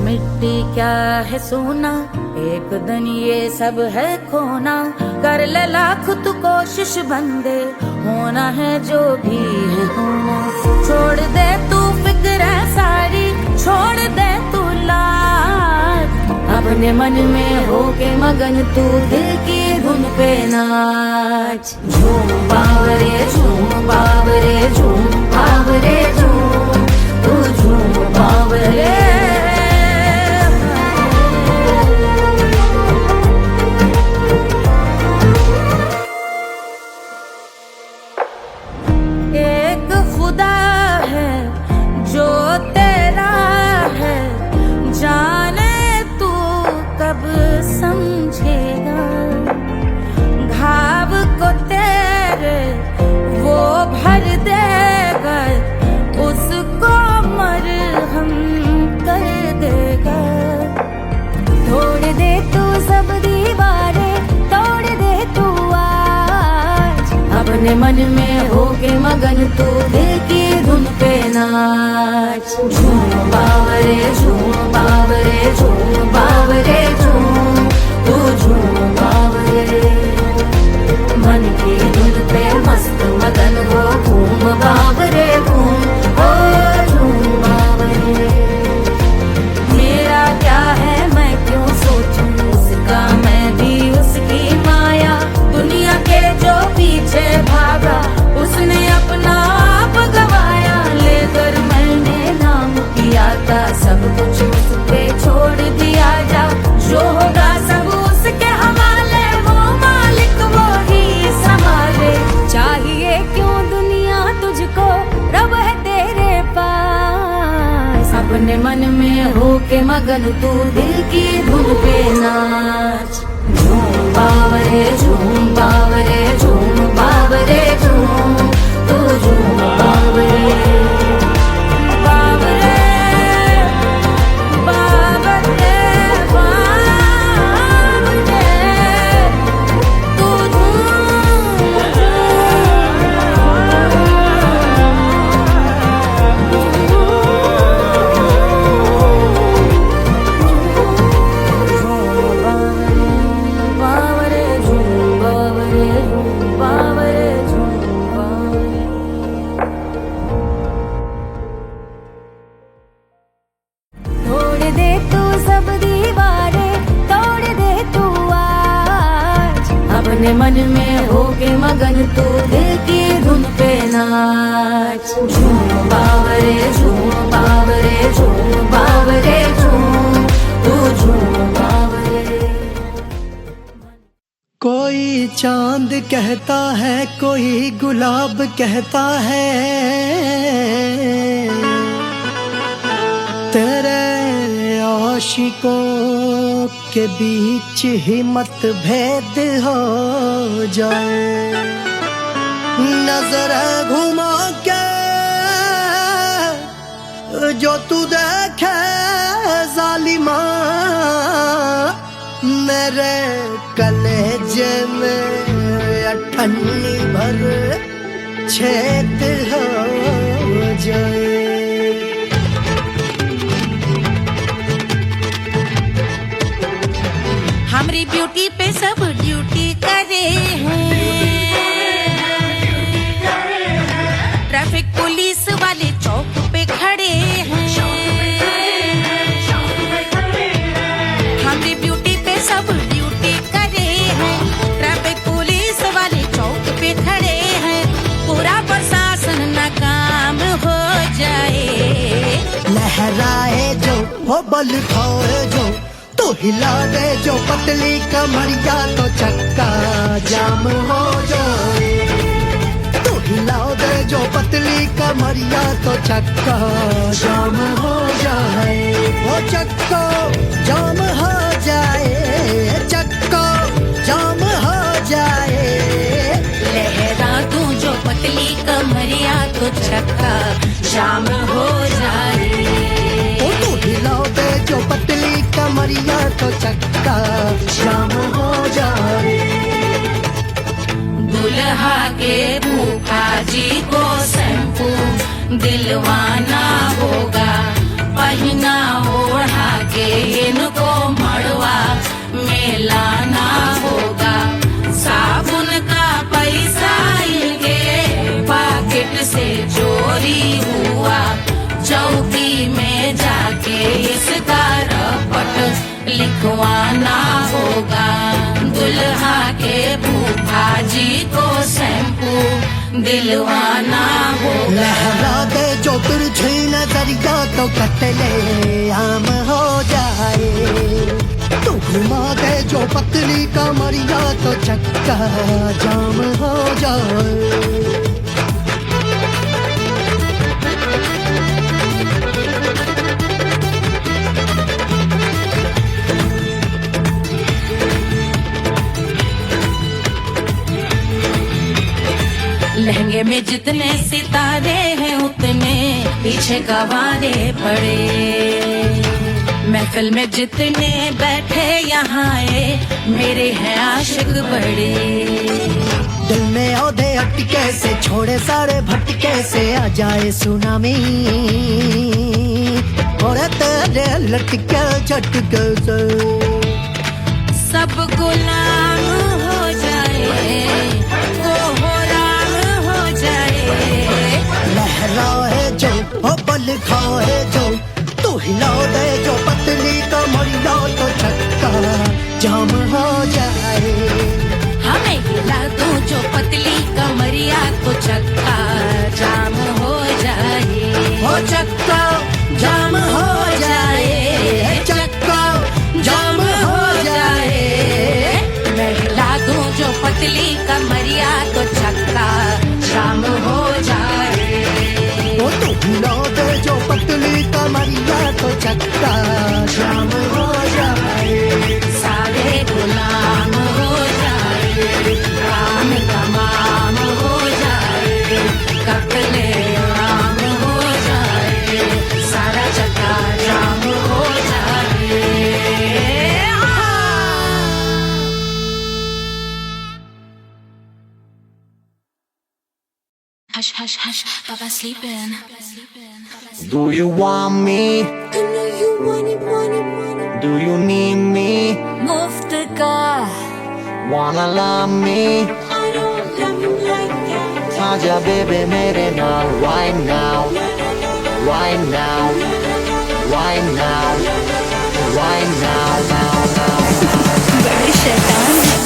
मिट्टी क्या है सोना, एक दिन ये सब है खोना। कर ले लाख तू कोशिश बंदे, होना है जो भी है होना। छोड़ दे तू फिक्र सारी, छोड़ दे तू लाज, अपने मन में होके मगन तू दिल की धुन पे नाच। झूम बावरे झूम बावरे झूम बावरे झूम, तू झूम बावरे। एक खुदा है जो तेरा है, जाने तू कब समझेगा। घाव को तेरे वो भर देगा, उसको मरहम कर देगा। तोड़ दे तू सब दीवारें, तोड़ दे तू आज, अपने मन में होके मगन तू दिल की धुन पे नाच। झूम बावरे झूम बावरे झूम बावरे झूम, तू झूम बावरे। मन की धुन पे मस्त मगन हो, घूम बावरे घूम, ओ झूम बावरे। मेरा क्या है मैं क्यों सोचूं उसका, मैं भी उसकी माया। दुनिया के जो पीछे भागा, उसने अपना आप गवाया। लेकर मैंने नाम किया था, सब कुछ उस पे छोड़ दिया जा। जो होगा सब उसके हवाले, वो मालिक वो ही संभाले। चाहिए क्यों दुनिया तुझको, रब है तेरे पास। अपने मन में होके मगन तू दिल की धुन पे नाच। झूम बावरे झूम बावरे झूम बावरे झूम, तू झूम बावरे। बावरे बावरे बावरे, तू अपने मन में होके मगन तू दिल की धुन पे नाच। झूम बावरे झूम बावरे झूम बावरे झूम, तू झूम बावरे। कोई चांद कहता है, कोई गुलाब कहता है, तेरे आशिकों के बीच ही मतभेद हो जाए। नजर घुमा के जो तू देखे जालिमा, मेरे कलेजे में अठन्नी भर छेद हो जाए। हमारी ब्यूटी पे सब ड्यूटी करे हैं, ट्रैफिक पुलिस वाले चौक पे खड़े हैं। हमारी ब्यूटी पे सब ड्यूटी करे हैं, ट्रैफिक पुलिस वाले चौक पे खड़े हैं। पूरा प्रशासन नाकाम हो जाए। लहराए जो वो बल खाए जो, तो हिला दे जो पतली कमरिया, तो चक्का जाम हो जाए। तो हिला दे जो पतली कमरिया, तो चक्का जाम हो जाए। वो चक्का जाम हो जाए, चक्का जाम हो जाए। लहरा तू जो पतली कमरिया, तो चक्का जाम हो जाए। तो हिला दे जो पतली कमरिया, तो चक्का जाम हो जाए। दुल्हा के फूफा जी को शैम्पू दिलवाना होगा, पहना ओढ़ा के जाके इनको मड़वा में लाना होगा। साबुन का पैसा इनके पॉकेट से चोरी हुआ, चौकी में जाके इसका रपट लिखवाना होगा। दुल्हा के फूफा जी को शैम्पू दिलवाना होगा। लहरा दे जो तिरछी नजरिया तो कत्ले आम हो जाए, तू घुमा दे जो पतली कमरिया तो चक्का जाम हो जाए। लहंगे में जितने सितारे हैं उतने पीछे गवारे पड़े। महफिल में जितने बैठे यहाँ आए मेरे हैं आशिक बड़े। दिल में औधे अटके से छोड़े सारे भटके से आ जाए सुनामी, और तेरे लटके झटके से सब गुलाम हो जाए, वो हो राम हो जाए। लहराए जो ओ बल खाए जो, तू हिला दे जो पतली कमरिया तो चक्का जाम हो जाए। हमें हिला दो जो पतली कमरिया तो चक्का जाम हो जाए। ओ चक्का जाम हो जाए, चक्का जाम हो जाए। मैं हिला दूं जो पतली कमरिया तो चक्का जाम हो जाए। ओ तू हिला दे जो पतली कमरिया तो चक्का जाम हो जाए। सारे गुलाम हो जाए, काम तमाम हो जाए, कत्ले आम हो जाए, सारा चक्का जाम हो जाए। Hush, hush, hush, Baba's sleeping. Do you want me? I know you want it, want it, want it. Do you need me? मुफ्त का Wanna love me? I don't love you like that. आजा baby मेरे नाल right now, right now, right now, right now, now, now. बड़े शैतान हैं।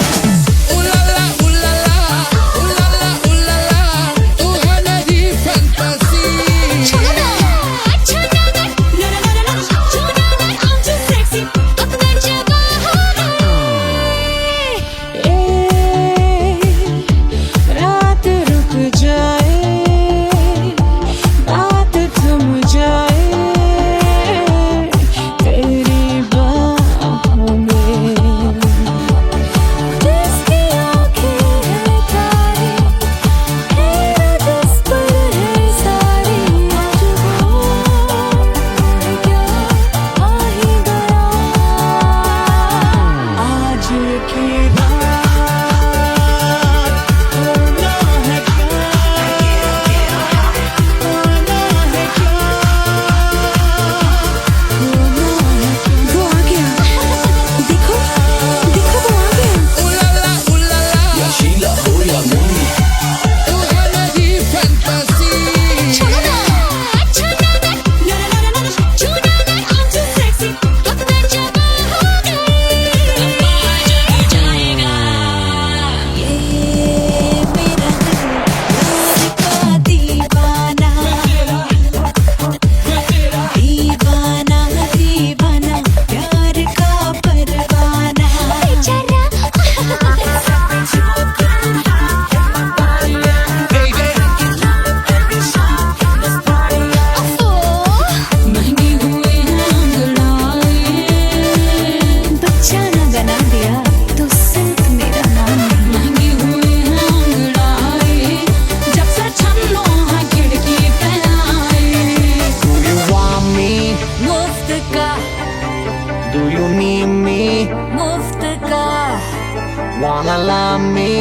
Wanna love me?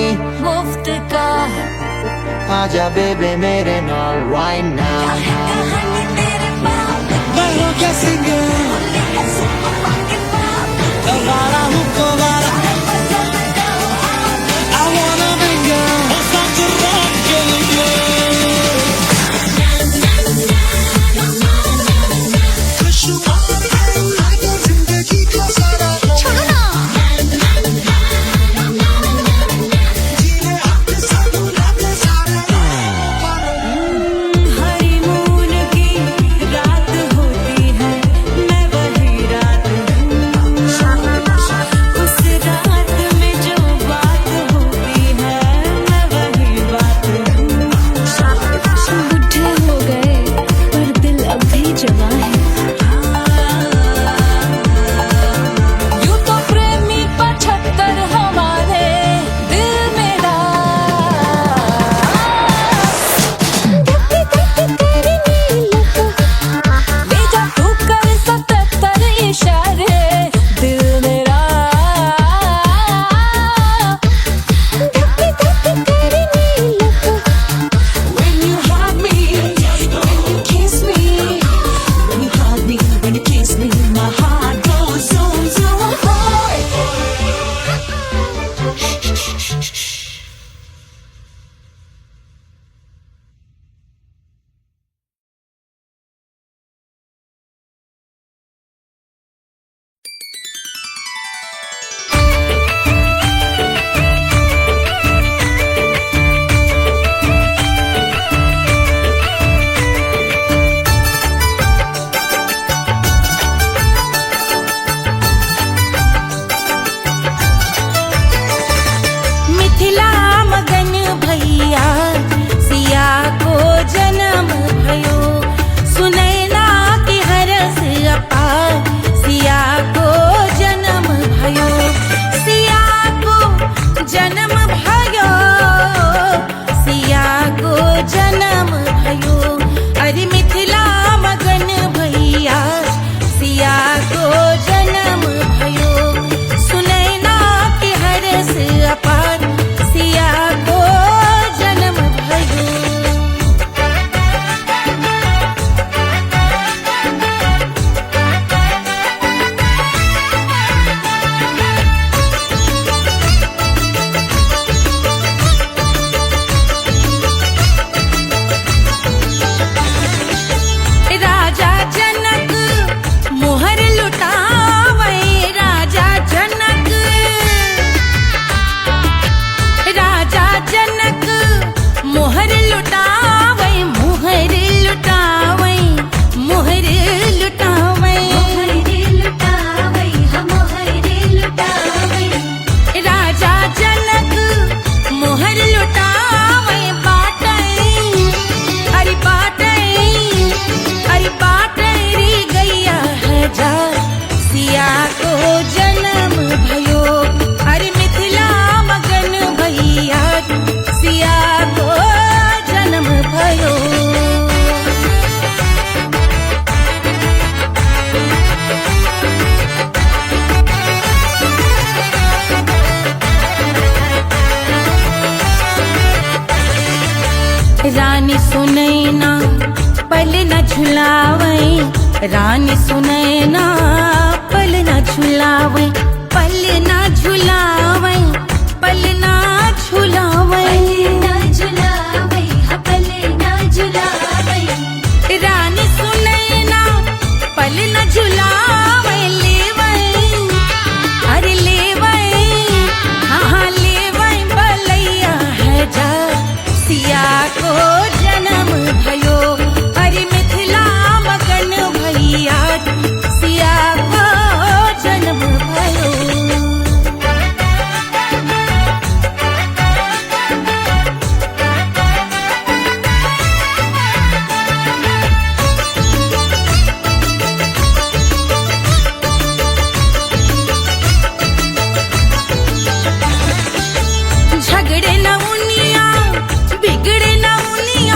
मुफ्त का आजा बेबे मेरे नाल right now. मैं हो क्या सिंगर रानी सुनैना पल न झुलावे, रानी सुनैना पल न झुलावे, पल न झुलावे, पल न झुलावे, पल न झुलावे। रानी सुनैना पल न झुलावे, लेवे अरे लेवे, हाँ लेवे बलैया है जा सिया को जन्म भयो, अरे मिथिला मगन भैया सिया को जन्म भयो। झगड़े न उनिया बिगड़े न उनिया,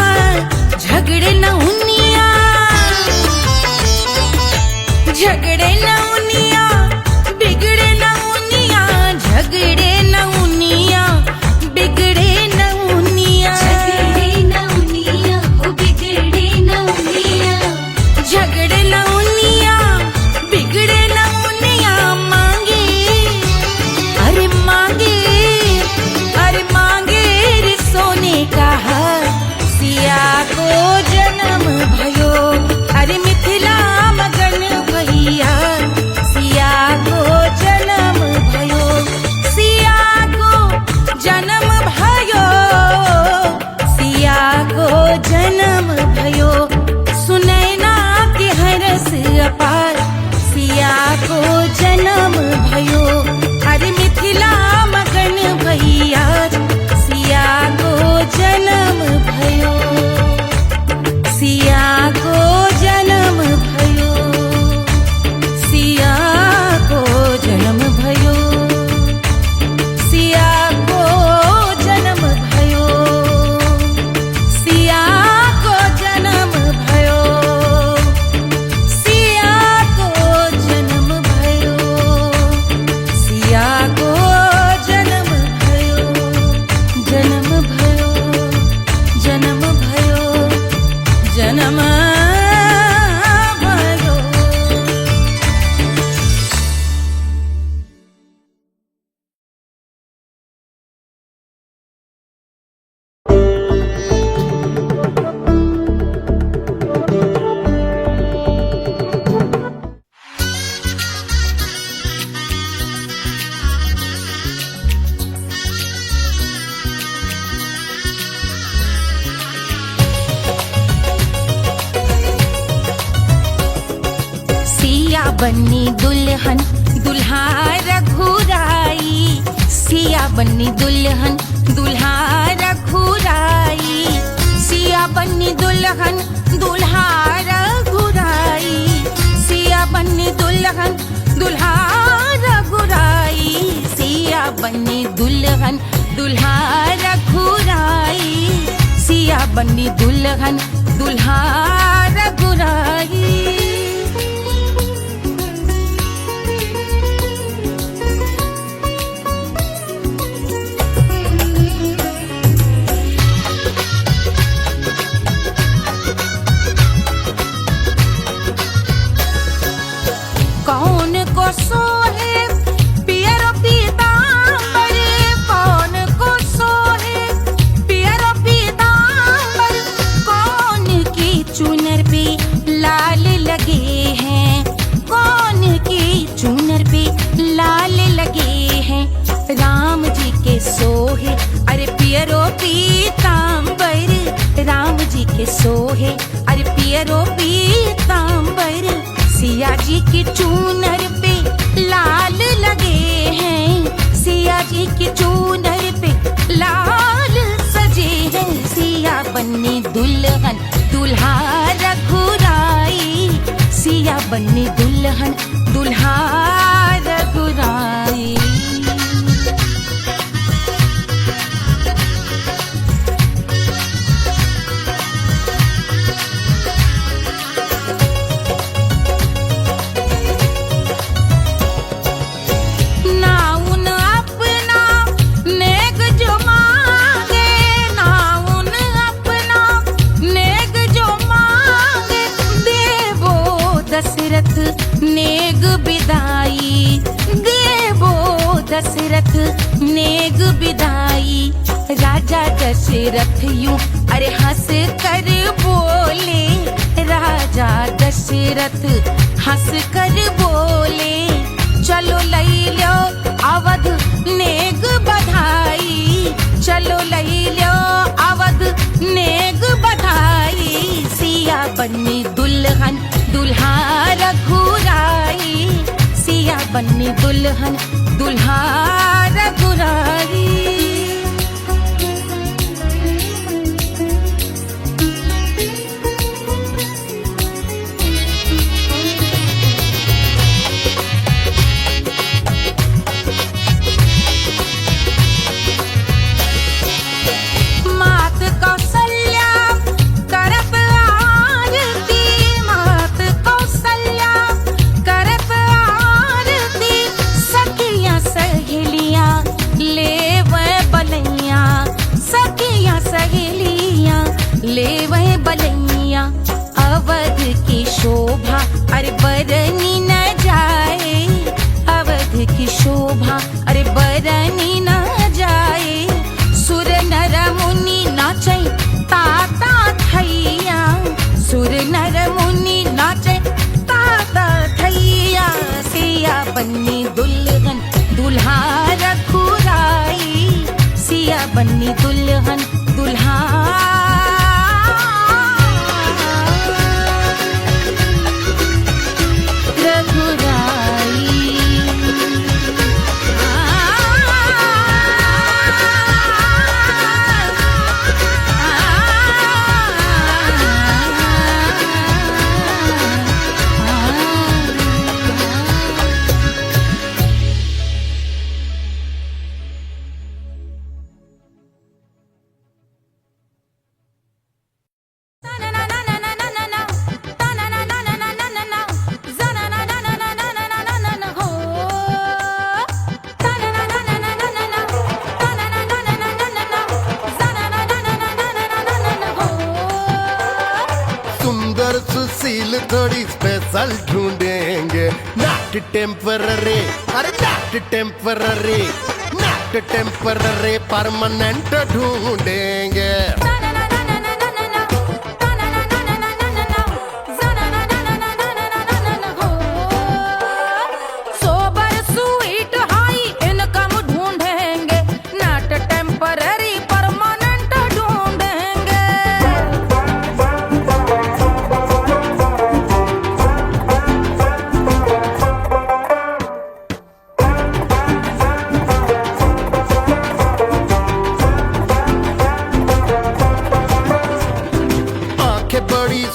को जन्म भयो सुनैना के हरस अपार। सिया को जन्म भयो अरे मिथिला मगन भैया। सिया को जन्म भयो, सिया को जन्म भयो, सिया को जन्म भयो, सिया को जन्म भयो, सिया को जन्म भयो, सिया को जन्म भयो, सिया को जन्म भयो, जन्म भयो, जन्म भयो, जन्म भयो। सिया बन्नी दुल्हन दुल्हा रघुराई। सिया बन्नी दुल्हन दुल्हा रघुराई। सिया बन्नी दुल्हन दुल्हा रघुराई। सिया बन्नी दुल्हन दुल्हा रघुराई। सिया बन्नी दुल्हन दुल्हा रघुराई। सिया बन्नी दुल्हन दुल्हा रघुराई। कौन को सोहे पियरो पीतांबर। कौन को सोहे पियरो पीतांबर। कौन की चुनर पे लाल लगे हैं। कौन की चुनर पे लाल लगे हैं। राम जी के सोहे अरे पियरो पीतांबर। राम जी के सोहे अरे पियरो पीतांबर। सिया जी की चूनर पे लाल लगे हैं। सिया जी की चूनर पे लाल सजे हैं। सिया बन्नी दुल्हन दुल्हा रघुराई। सिया बन्नी दुल्हन दुल्हा रघुराई। नेग बिदाई देवो दशरथ नेग बिदाई। राजा दशरथ यूं अरे हंस कर बोले। राजा दशरथ हंस कर बोले। चलो लई लो अवध नेग बधाई। चलो लई लो अवध नेग बधाई। सिया बन्नी दुल्हन दुल्हा रघुराई। सिया बन्नी दुल्हन दुल्हा रघुराई। मात कौशल्या करत आरती। मात कौशल्या करत आरती। सखियां सहेलियां लेवे बलैया। सखियां सहेलियां लेवे बलैया। अवध की शोभा अरे बरनी न जाए। अवध की शोभा अरे बरनी न जाए। सुर नर मुनि नाचे ताता थैया। सुर नर मुनि नाचे ताता थैया। सिया बन्नी दुल्हन दुल्हा रघुराई। सिया बन्नी दुल्हन दुल्हा सील थोड़ी स्पेशल ढूंढेंगे, नॉट टेम्पररी, अरे not temporary, not temporary, permanent ढूंढेंगे।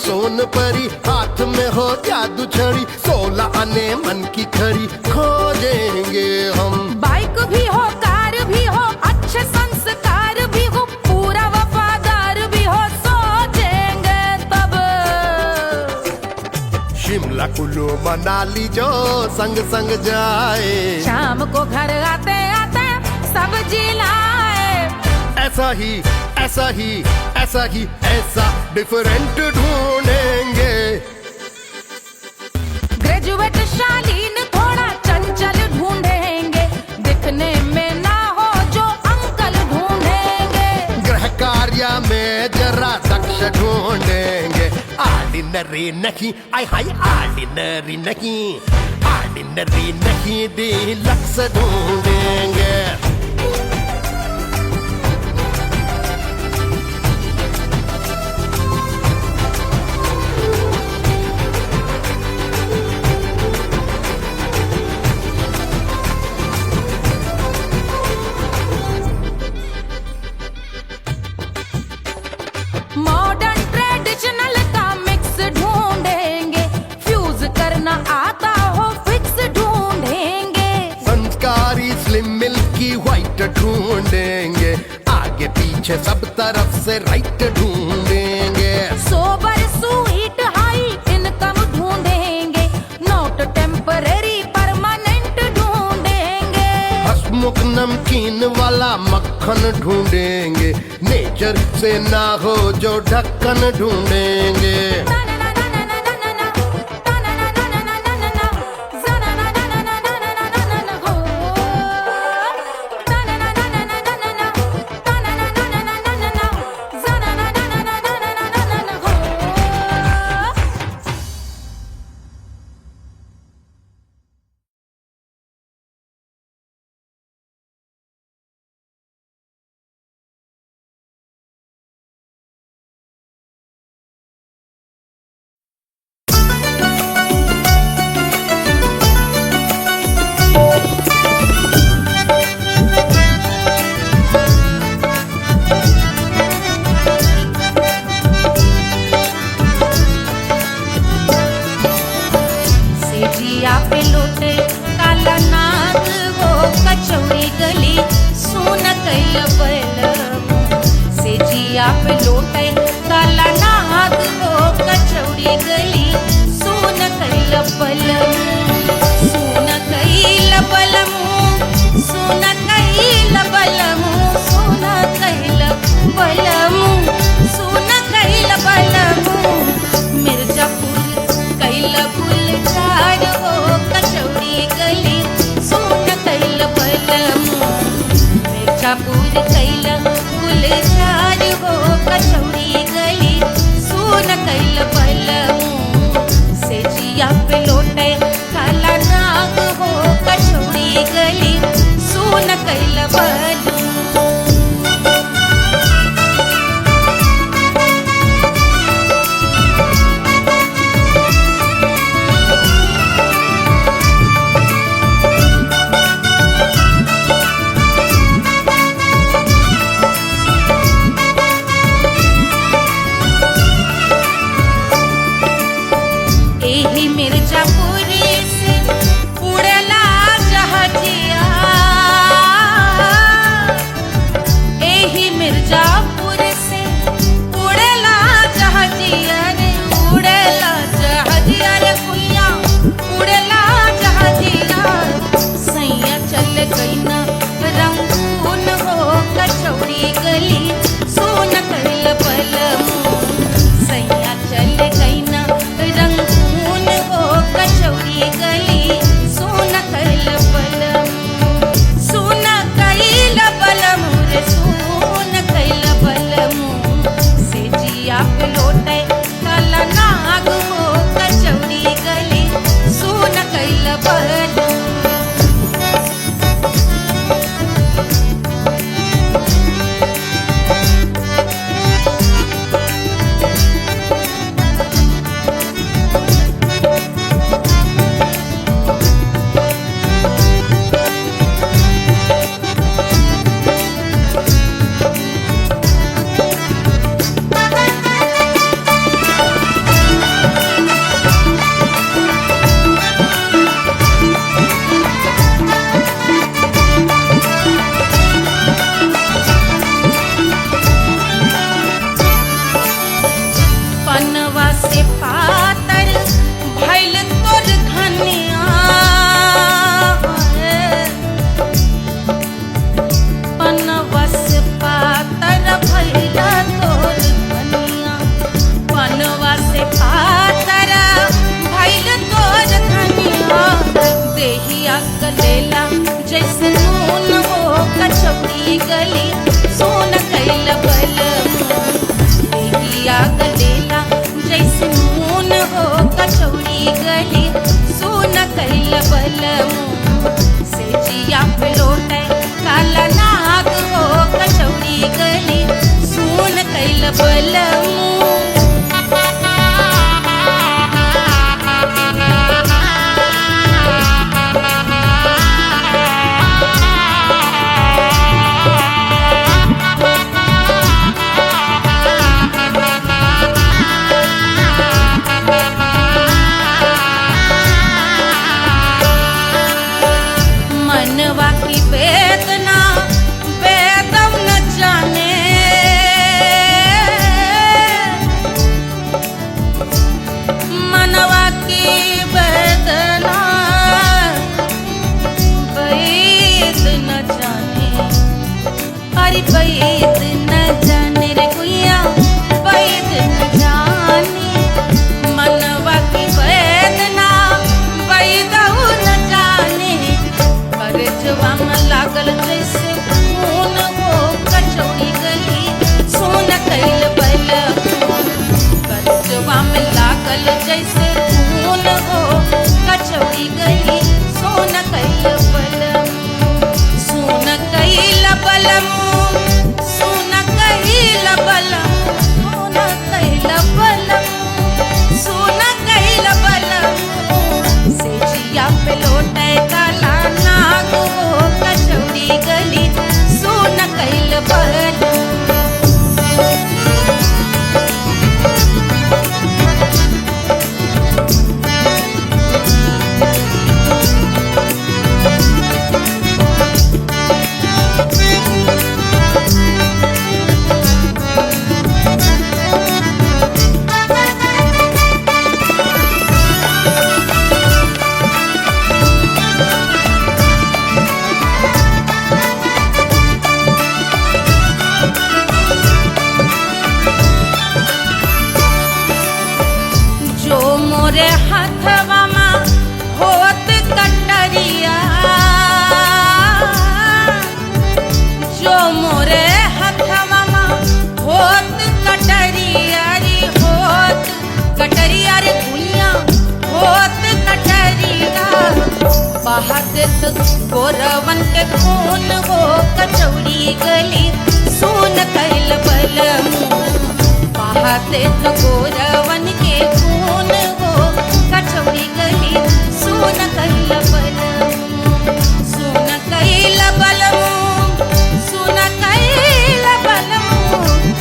सोन परी, हाथ में हो जादू छड़ी, 16 आने मन की खरी खोजेंगे हम। बाइक भी हो, कार भी हो, अच्छे संस्कार भी हो, पूरा वफादार भी हो, सोचेंगे तब। शिमला कुल्लू मनाली जो संग संग जाए, शाम को घर आते आते सब्जी लाए। ऐसा ही ऐसा ही ऐसा ही ऐसा डिफरेंट ढूंढेंगे। ग्रेजुएट शालीन थोड़ा चंचल ढूंढेंगे, दिखने में ना हो जो अंकल ढूंढेंगे। गृह कार्य में जरा दक्ष ढूंढेंगे, ऑर्डिनरी नहीं, आय हाय ऑर्डिनरी नहीं, ऑर्डिनरी नहीं, डीलक्स ढूंढेंगे। मॉडर्न ट्रेडिशनल का मिक्स ढूंढेंगे, फ्यूज करना आता हो फिक्स ढूंढेंगे। संस्कारी स्लिम मिल्की व्हाइट ढूंढेंगे, आगे पीछे सब तरफ से राइट ढूंढेंगे। सोबर स्वीट हाई इनकम ढूंढेंगे, नॉट टेम्पररी परमानेंट ढूंढेंगे। हसमुख नमकीन वाला मक्खन ढूंढेंगे, नेचर से ना हो जो ढक्कन ढूंढेंगे। सेजिया पे लौटे काला नाग वो कचौड़ी गली सुन कैल बलम। सेजिया पे लौटे काला नाग वो कचौड़ी गली सुन कैल बलम। सुन कैल बलम, सुन कैल बलम, सुन कैल बलम, सुन कैल बलम। मिर्जापुर कैल गुलजार हो कचौड़ी गली सुन कैल बलम। पे लोटे काला नाग हो कचौड़ी गली सुन कैल बल पनवा से पातर भैल तोर धनिया पनवा से पातर भैल तोर धनिया पनवा से पातर भैल तोर धनिया देहिया कलेला जैसे नून हो कचौड़ी गली सोन कैल बल देहिया कलेला जैसे नून हो कचौड़ी गली सोन कैल बल से जिया पे लोटे काला नाग हो कचौड़ी गली सोन कैल बल मनवा की वेदना वेदम न जाने मनवा की वेदना वैद न जाने अरे वैद न जाने रे गुइया वैद न जाने मनवा की वेदना वैद न जाने करजवा में लागल जैसे खून हो कचौड़ी गली सोन कैल बल करजवा में लागल जैसे खून हो कचौड़ी गली सोन कैल बल सोन कैल बल सोन कैल बल सोन कैल बल सोन कैल बल से जिया पे लोटे काला नाग हो कचौड़ी गली सोन कैल बल जो मोरे हथवा में होत कटरिया जो मोरे हथवा में होत कटरिया रे होत कटरिया रे गुइया होत कटरिया बहात गोरवन के खून हो कचौड़ी गली सोन कैल बल बहाते तो गोरवन के खून हो कचौड़ी गली सोन कैल बल सोन कैल बल सोन कैल बल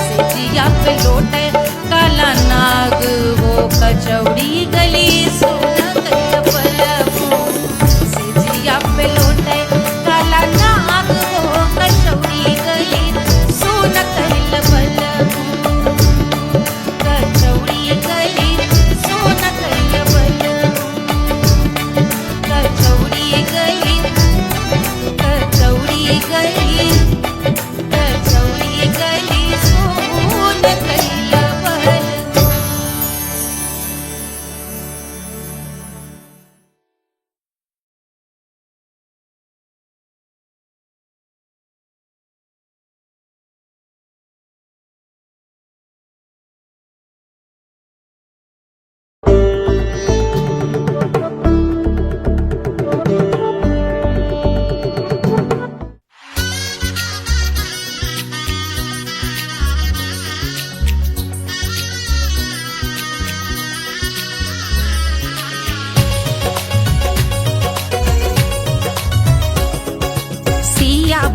से जिया पे लोटे काला नाग हो कचौड़ी गली सोन कैल बल से जिया पे लोटे काला नाग हो कचौड़ी गली सोन कैल बल कचौड़ी गली सोन कैल बल कचौड़ी गली कचौड़ी गली कचौड़ी गली सोन कैल बल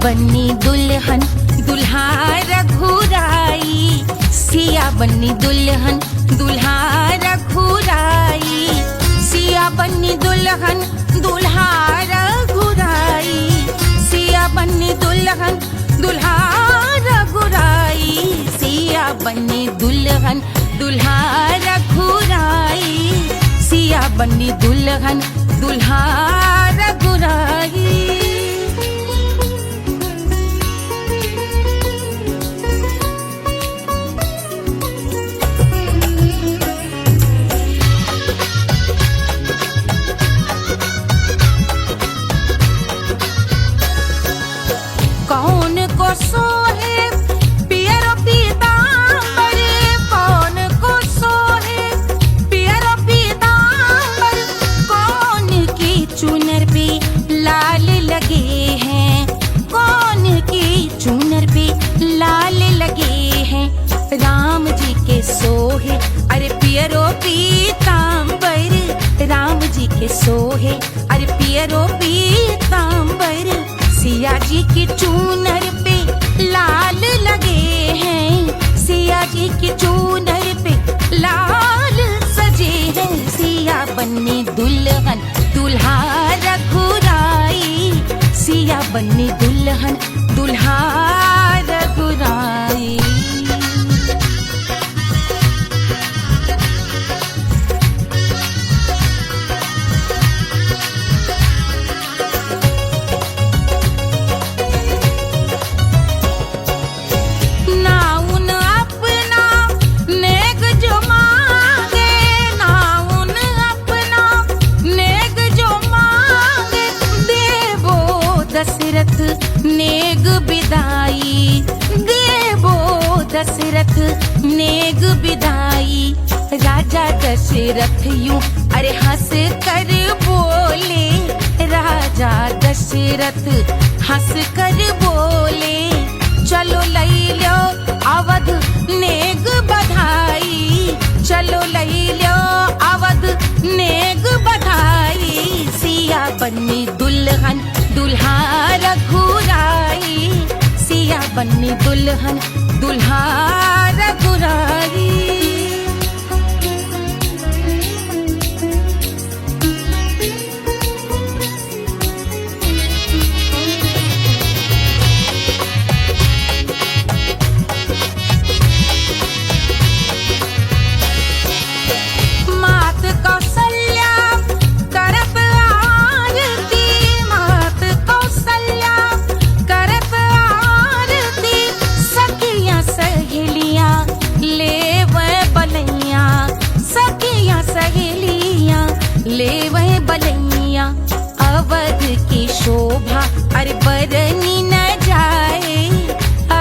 बन्नी दुल्हन दुल्हा रघुराई, सिया बन्नी दुल्हन दुल्हा रघुराई, सिया बन्नी दुल्हन दुल्हा रघुराई, सिया बन्नी दुल्हन दुल्हा रघुराई, सिया बन्नी दुल्हन दुल्हा रघुराई, सिया बन्नी दुल्हन दुल्हा रघुराई। कौन को सोहे पियरो पीतांबर, कौन को सोहे पियरो पीतांबर, कौन की चुनर पे लाल लगे हैं, कौन की चुनर पे लाल लगे हैं, राम जी के सोहे अरे पियरो पीतांबर, राम जी के सोहे अरे पियरो पीतांबर, सिया जी की चूनर पे लाल लगे हैं, सिया जी की चूनर पे लाल सजे हैं, सिया बन्नी दुल्हन दुल्हा रघुराई, सिया बन्नी दुल्हन दुल्हा रघुराई। दशरथ नेग बिदाई, देवो दशरथ नेग बिदाई, राजा दशरथ यूं अरे हंस कर बोले, राजा दशरथ हंस कर बोले, चलो लई लो अवध नेग बधाई, चलो लई लो अवध नेग बधाई, सिया बन्नी दुल्हन दुल्हा रघुराई, सिया बन्नी दुल्हन दुल्हा रघुराई। मात कौशल्या करत आरती, मात कौशल्या करत आरती, सखियां सहेलियां लेवे बलैया, सखियां सहेलियां लेवे बलैया, अवध की शोभा अरे बरनी न जाए,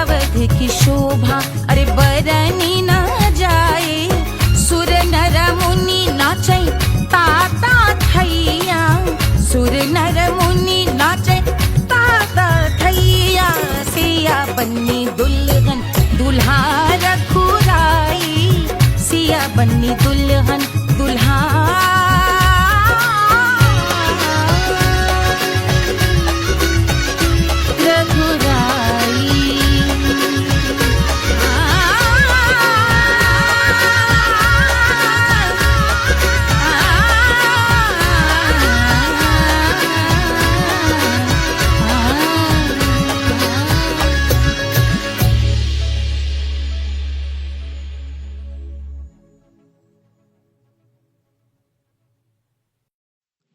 अवध की शोभा अरे बरनी न जाए, सुर नर मुनि नाचे ताता थैया, सुर नर मुनि नाचे ताता थैया, सिया बन्नी दुल्हन दुल्हा रघुराई, सिया बन्नी दुल्हन दुल्हा रघुराई।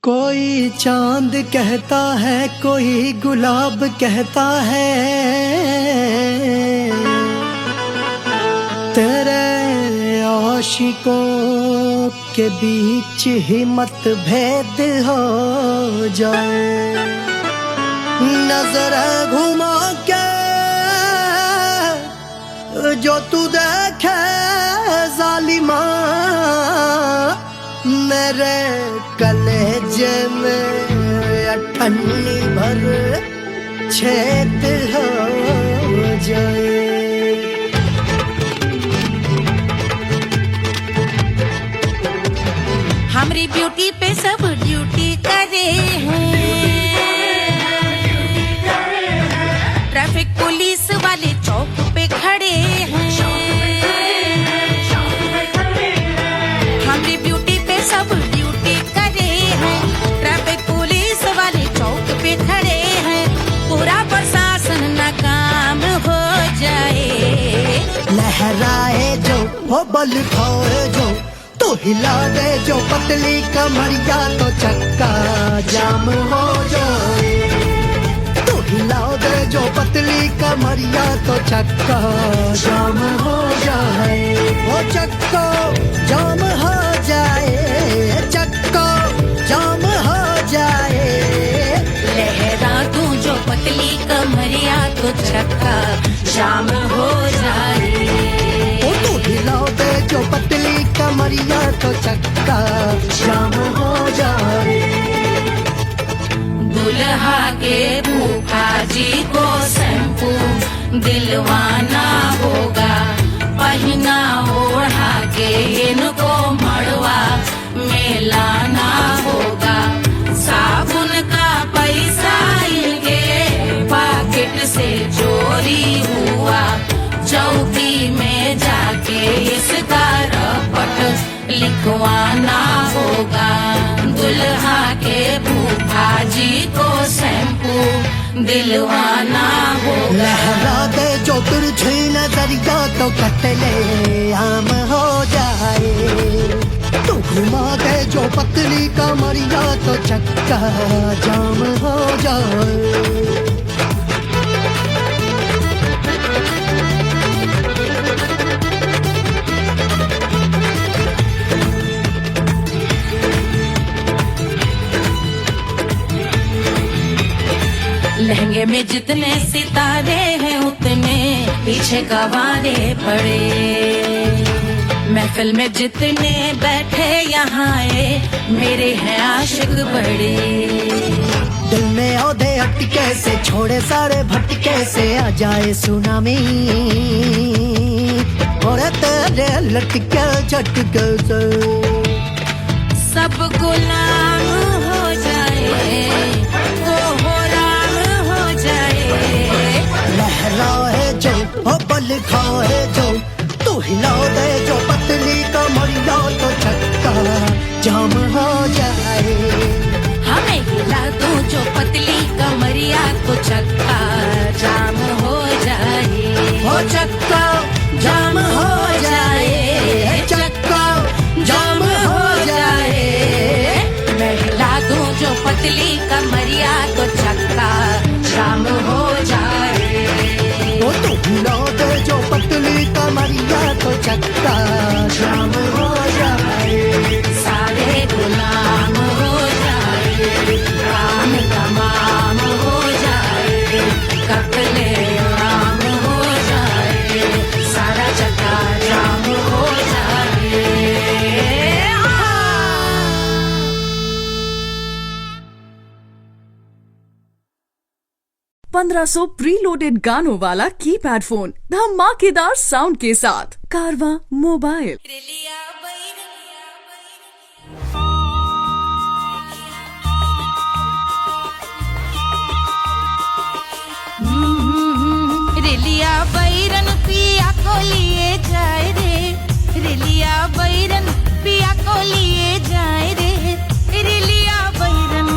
कोई चांद कहता है, कोई गुलाब कहता है, तेरे आशिकों के बीच ही मतभेद हो जाए, नजर घुमा के जो तू देखे जालिमा, मेरे कलेजे में अठन्नी भर छेद हो जाए। हमारी ब्यूटी पे सब ड्यूटी करे हैं, हो बल खाए जो तो हिला दे जो पतली कमरिया तो चक्का जाम हो जाए। तो हिला दे जो पतली कमरिया तो चक्का जाम हो जाए। वो चक्का जाम हो जाए, चक्का जाम हो जाए। लहरा तू जो पतली कमरिया तो चक्का जाम हो जाए। ओ तू हिलाओ दे जो पतली कमरिया तो चक्का जाम हो जाए। दुल्हा के फूफा जी को शैम्पू दिलवाना होगा, पहना ओढ़ा के इनको मड़वा में लाना होगा। साबुन का पैसा इनके पॉकेट से चोरी हुआ, चौकी में जाके इसका रपट लिखवाना होगा। दुल्हा के फूफा जी को शैम्पू दिलवाना होगा। लहरा दे जो तिरछी नजरिया तो कतले आम हो जाए। तू घुमा दे जो पतली कमरिया तो चक्का जाम हो जाए। लहंगे में जितने सितारे हैं उतने पीछे गवारे पड़े। महफिल में जितने बैठे यहाँ आए मेरे हैं आशिक बड़े। दिल में औधे अटके से छोड़े सारे भटके से आ जाए सुनामी। और तेरे लटके झटके से सब गुलाम हो जाए, वो राम हो जाए। लहराए जो हो बल खाए जो तू हिला दे जो पतली कमरिया तो चक्का जाम हो जाए। हमें हिला दो जो पतली कमरिया तो चक्का जाम हो जाए। हो चक्का जाम हो जाए, चक्का जाम हो जाए। मैं हिला दूं जो पतली कमरिया तो चक्का जाम हो जाए। ओ तू हिला दे जो पतली कमरिया तो चक्का जाम हो जाए। सारे गुलाम हो जाए, काम तमाम हो जाए। कपले राम हो जाए, सारा चक्का जाम हो जाए। 1500 प्रीलोडेड गानों वाला कीपैड फोन धमाकेदार साउंड के साथ कारवां मोबाइल। रेलिया बैरन पिया को लिए जाए रे, रेलिया बैरन पिया को लिए जाए रे। रेलिया बैरन,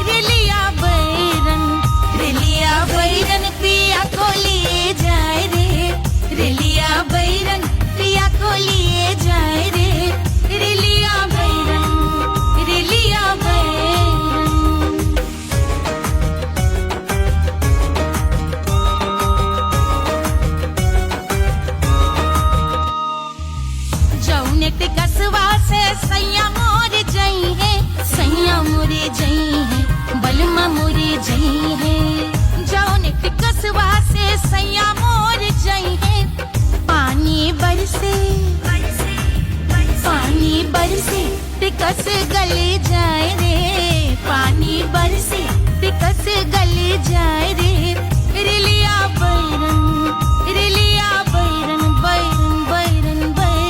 रेलिया बैरन, रेलिया बैरन पिया को लिए जाए रे। रेलिया बैरन पिया को लिए जाए रे। रेलिया बैरन, रेलिया बैरन। जौने टिकसवा से सैया मोर जई है, सैया मोरे जई है, बलमा मोरे जई है। जौने टिकसवा से सैया मोर जई है। पानी बरसे, पानी बरसे टिकस गले जाए रे। पानी बरसे टिकस गले जाए रे। रेलिया बैरन, रेलिया बैरन, बैरन बैरन बैरन।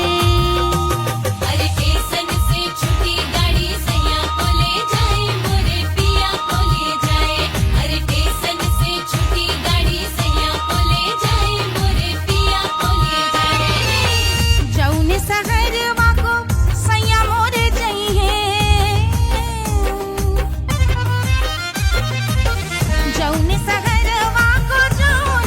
अरे स्टेशन से छुट्टी गाड़ी सैया को ले जाए, मोरे पिया को ले जाए। अरे स्टेशन से छुट्टी गाड़ी सैया को ले जाए, मोरे पिया को ले जाए। जौने सहरवा को सैया मोरे जई है। जौने सहरवा को जौने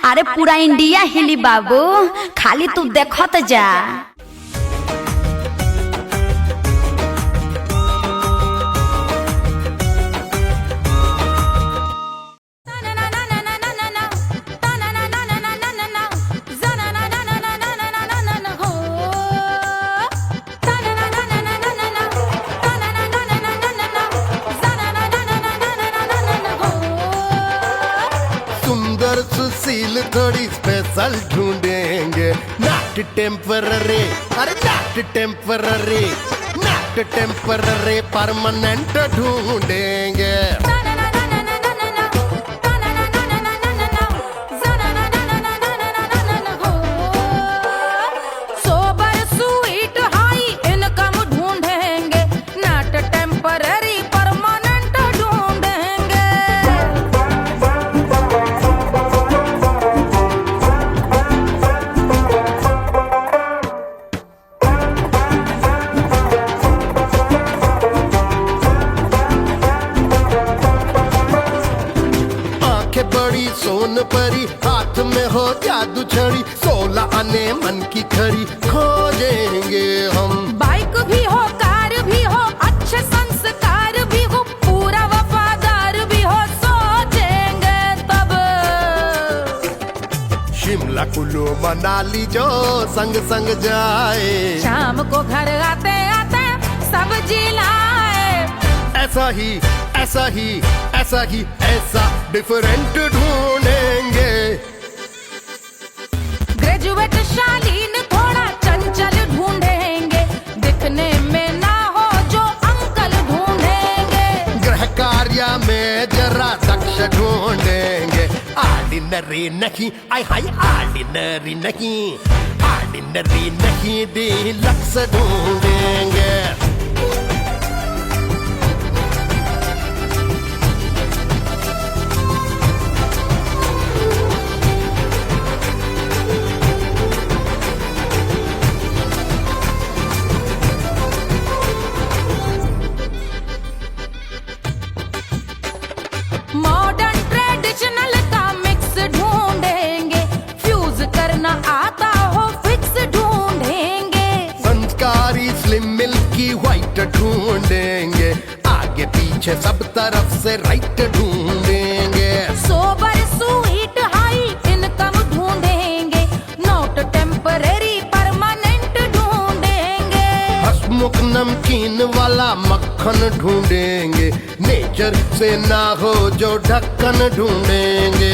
अरे पूरा इंडिया हिली बाबू, खाली तू देखत जा। सुशील थोड़ी स्पेशल ढूंढेंगे, नॉट टेम्पररी, अरे not temporary, not temporary, permanent ढूंढेंगे। सोबर स्वीट हाई इनकम ढूंढेंगे, नॉट टेम्पररी परमानेंट ढूंढेंगे। आंखें बड़ी सोन परी, हाथ में हो जादू छड़ी, 16 आने मन की खरी खोजेंगे हम। बाइक भी हो, कार भी हो, अच्छे संस्कार भी हो, पूरा वफादार भी हो, सोचेंगे तब। शिमला कुल्लू मनाली जो संग संग जाए, शाम को घर आते आते सब्जी लाए। ऐसा ही ऐसा ही ऐसा ही ऐसा डिफरेंट ढूंढेंगे। ग्रेजुएट शालीन थोड़ा चंचल ढूंढेंगे, दिखने में ना हो जो अंकल ढूंढेंगे। गृह कार्य में जरा दक्ष ढूंढेंगे, ऑर्डिनरी नहीं, आई हाय ऑर्डिनरी नहीं, ऑर्डिनरी नहीं, डीलक्स ढूंढेंगे। मॉडर्न ट्रेडिशनल का मिक्स ढूंढेंगे, फ्यूज करना आता हो फिक्स ढूंढेंगे। संस्कारी स्लिम मिल्की व्हाइट ढूंढेंगे, आगे पीछे सब तरफ से राइट ढूंढेंगे। सोबर स्वीट हाई इनकम ढूंढेंगे, नॉट टेम्पररी परमानेंट ढूंढेंगे। हंसमुख नमकीन वाला मक्खन ढूंढेंगे, नेचर से ना हो जो ढक्कन ढूंढेंगे।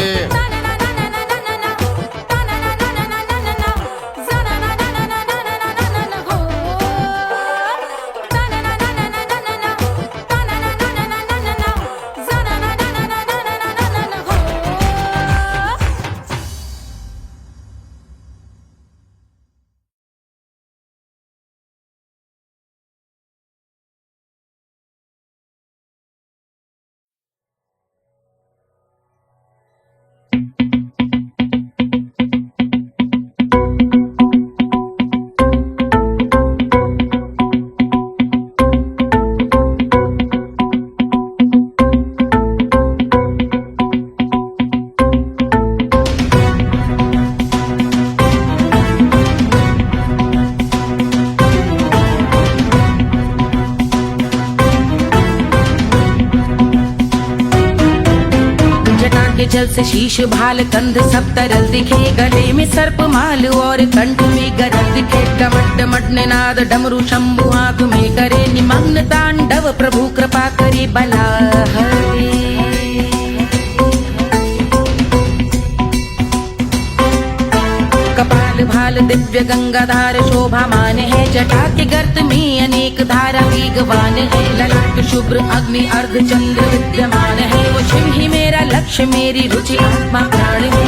जल से शीश भाल कंध सब तरल दिखे, गले में सर्प माल और कंठ में गरल दिखे। डमट डमट निनाद डमरू शंभु आंख में करे निमग्न तांडव, प्रभु कृपा करे बला हरे। कपाल भाल दिव्य गंगाधार शोभामान है, जटा के गर्त में अनेक धारा वेगवान है। ललाट शुभ्र अग्नि अर्ध चंद्र विद्यमान है, वो शिव ही मेरा लक्ष्य मेरी रुचि आत्मा प्राण है।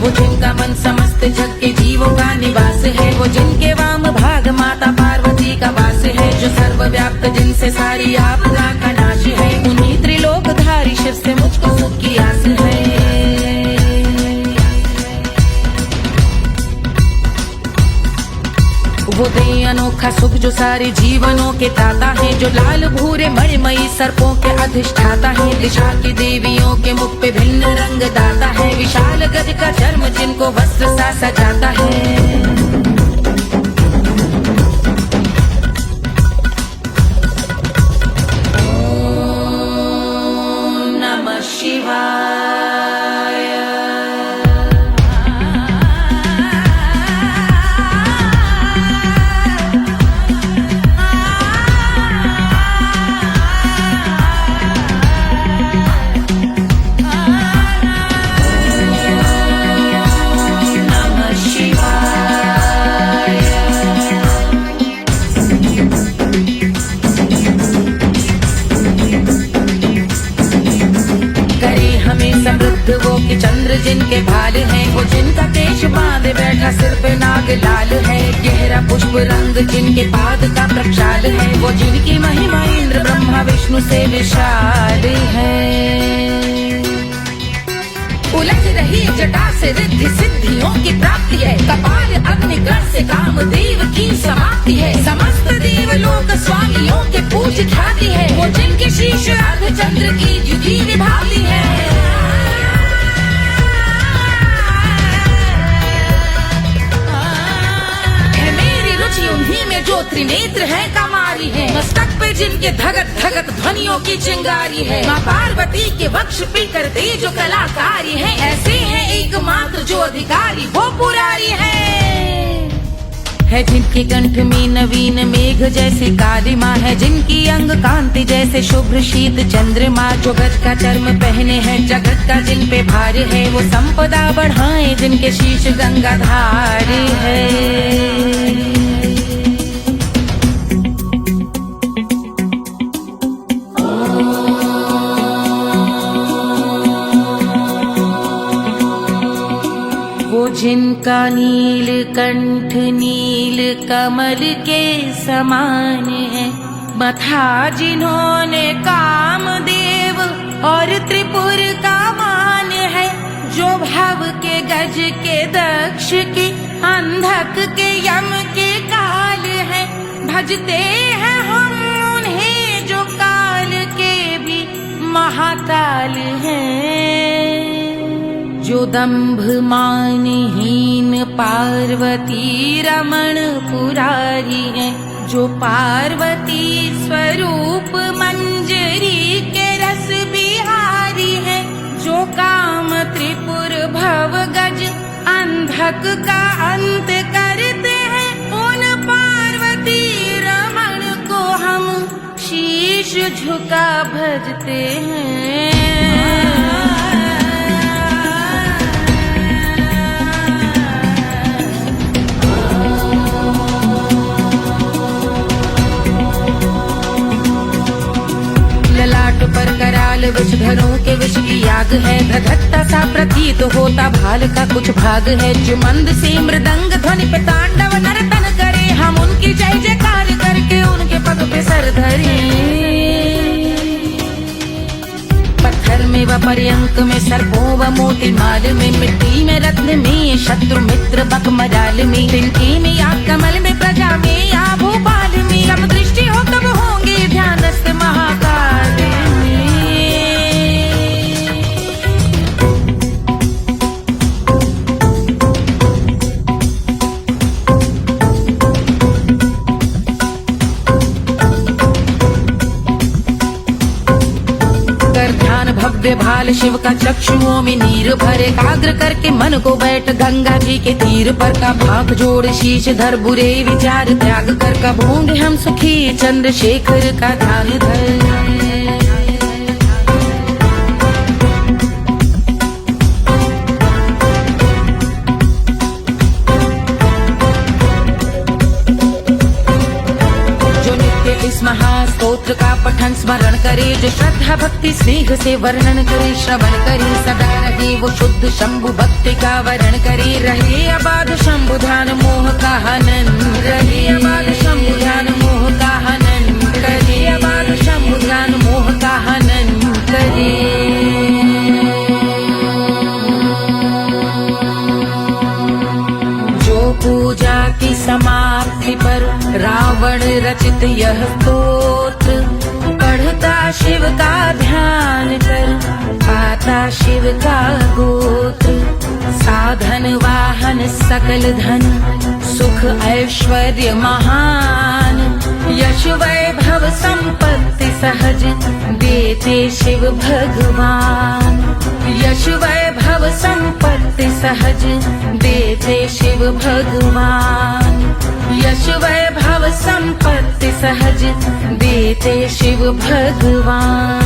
वो जिनका मन समस्त जग के जीवों का निवास है, वो जिनके वाम भाग माता पार्वती का वास है। जो सर्वव्याप्त जिनसे सारी आपदा का नाश है, उन्हीं त्रिलोकधारी शिव से मुझको सुख की आस है। सुख जो सारे जीवनों के दाता है, जो लाल भूरे मणिमयी सर्पों के अधिष्ठाता है, दिशा की देवियों के मुख पे भिन्न रंग दाता है, विशाल गज का चर्म जिनको वस्त्र सा सजाता है। वो कि चंद्र जिनके भाल हैं, वो जिनका केश बांधे बैठा सिर पे नाग लाल है, गहरा पुष्प रंग जिनके पाद का प्रक्षाल है, वो जिनकी महिमा इंद्र ब्रह्मा विष्णु से विशाल है। उलझ रही जटा से रिद्धि सिद्धियों की प्राप्ति है, कपाल अग्निग्रह से कामदेव की समाप्ति है, समस्त देवलोक स्वामियों के पूज ख्याति है, वो जिनके शीश अर्ध चंद्र की द्युति विभाती है। उन्हीं में जो त्रिनेत्र है कमारी है, मस्तक पे जिनके धगत धगत ध्वनियों की चिंगारी है, माँ पार्वती के वक्ष पे करते जो कलाकारी है, ऐसे है एकमात्र जो अधिकारी वो पुरारी है जिनके कंठ में नवीन मेघ जैसे काली माँ है, जिनकी अंग कांति जैसे शुभ्र शीत चंद्रमा, जो गज का चर्म पहने हैं जगत का जिन पे भार है, वो संपदा बढ़ाए जिनके शीश गंगाधार है। जिनका नील कंठ नील कमल के समान है, मथा जिन्होंने कामदेव और त्रिपुर का मान है, जो भव के गज के दक्ष के अंधक के यम के काल है, भजते हैं हम उन्हें जो काल के भी महाकाल हैं, जो दंभ मानहीन पार्वती रमण पुरारी है, जो पार्वती स्वरूप मंजरी के रस बिहारी है, जो काम त्रिपुर भव गज अंधक का अंत करते हैं, उन पार्वती रमण को हम शीश झुका भजते हैं। पर कराल विषधरों के विष की आग है, धधकता सा प्रतीत होता भाल का कुछ भाग है, जो मंद से मृदंग ध्वनि पे तांडव नर्तन करे, हम उनकी जय जयकार करके उनके पद पे सर धरे। पत्थर में व पर्यंक में सर्पों व मोती माल में, मिट्टी में रत्न में शत्रु मित्र बक मजाल में, तिनके में या कमल में प्रजा में या भोपाल में, जब दृष्टि हो तब होंगे ध्यानस्थ महाकाल। भव्य भाल शिव का चक्षुओं में नीर भरे, एकाग्र करके मन को बैठ गंगा जी के तीर पर, का भाग जोड़ शीश धर बुरे विचार त्याग कर, का भोंग हम सुखी चंद्रशेखर का ध्यान धर। इस महास्तोत्र का पठन स्मरण करे, जो श्रद्धा भक्ति स्नेह से वर्णन करे, श्रवण करे सदा रहे वो शुद्ध शंभु भक्ति का वर्ण करे, रहे अबाध शंभु ध्यान मोह का हनन, रहे अबाध शंभु ध्यान मोह का हनन करे, अबाध शंभु ध्यान मोह का हनन करे। पूजा की समाप्ति पर रावण रचित यह स्तोत्र पढ़ता शिव का ध्यान कर, पाता शिव का गोत्र। साधन वाहन सकल धन, सुख ऐश्वर्य महान, यश वैभव संपत्ति सहज देते शिव भगवान। यश वैभव संपत्ति सहज देते शिव भगवान। यश वैभव संपत्ति सहज देते शिव भगवान।